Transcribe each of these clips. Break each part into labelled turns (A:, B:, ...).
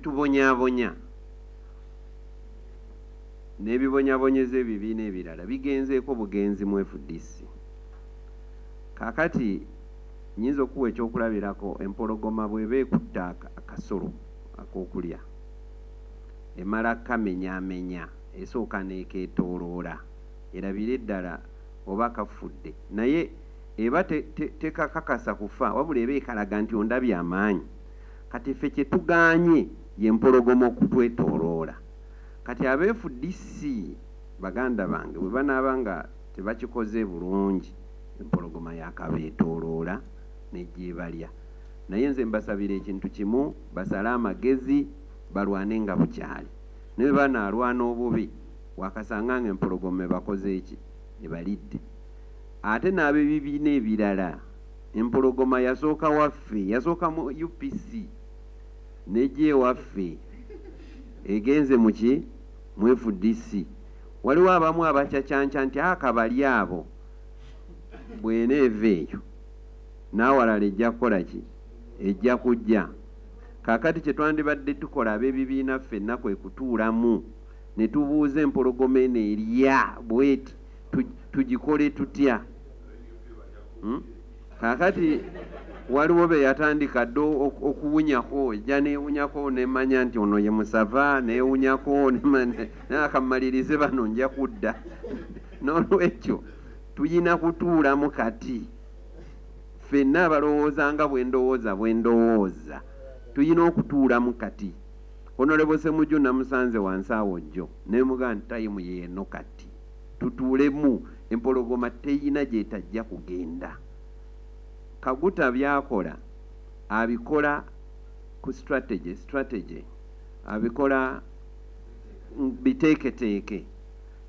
A: bitubonyaabonya n'ebibonyabonyeza ebibiina ebirala bigenzeeko bugenzi mu FDC. Kaakati nyinza okuwa ekyokulabirako empologoma bw'eba ekutta akasolo ak'okulya emala kamenyaamenya esooka n'ekeetooloola erabire eddala oba kafudde, naye eba tekakakasa kufa wabula eba ekalaga nti ondabye amaanyi. Kati ffe kye tugaanye y'empologoma okutwetooloola. Kati FDC baganda bange bwe banaaba nga tebakikoze bulungi empologoma yakabeetooloola n'egyebalya. Naye nze mbasabira ekintu kimu, basale amagezi balwane nga bukyali. Naye banaalwana obubi wakasanga nga empologoma bakoze eki ebalidde. Ate n'ab'ebibiina ebirala empologoma yasooka waffe, yasooka mu UPC n'egye waffe egenze muki mu FDC. Waliwo abamu abacacyanca nti akabali abo bw'eneeva eyo n'awalala ejja kukola ki, ejja kujja. Kaakati kye twandibadde tukola ab'ebibiina ffenna kwe kutuulamu ne tubuuza empologoma eno erya bweti tugikole tutya. Kaakati waliwo be yatandika ddo okuwunyako, ejja neewunyako nemanya nti ono ye Musava, neewunyako akamalirize bano nja kudda. N'olwekyo tuyina kutuulamu kati ffenna abalowooza nga bwe ndowooza tuyina okutuulamu kati. Honorable Ssemujju namusanze wansi awo jjo nemugaa nti tayimu yeeno kati tutuulemu. Empologoma teyina gyetajja kugenda. Kaguta byakola abikola ku strategy abikola biteeketeeke.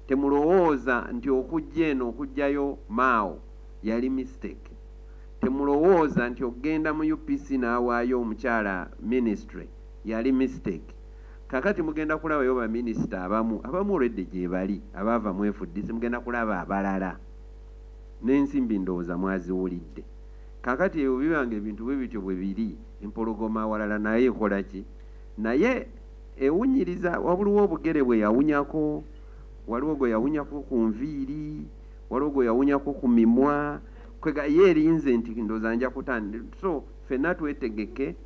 A: Temulowooza nti okujja eno okujjayo Mao yali mistake. Temulowooza nti okgenda mu UPC n'awaayo omukyala ministry yali mistake. Kakati mugenda kulabayo baminisita abamu olwedde gye bali abaava mu FDC, mugenda kulaba abalala n'ensimbi ndowooza mwaziwulidde. Kakati ebyo bibanga ebintu bwe bityo bwe biri, empologoma awalala naye ekola ki? Naye ewunyiriza. Wabuluwo obugere bwe yawunyako, waliwo gwe yawunyako ku nviiri, waliwo gwe yawunyako ku mimwa, kwega ye erinze nti ndowooza nja kutandika. So ffenna twetegeke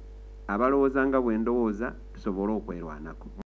A: abalowooza nga bwe ndowooza tusobole okwerwanako.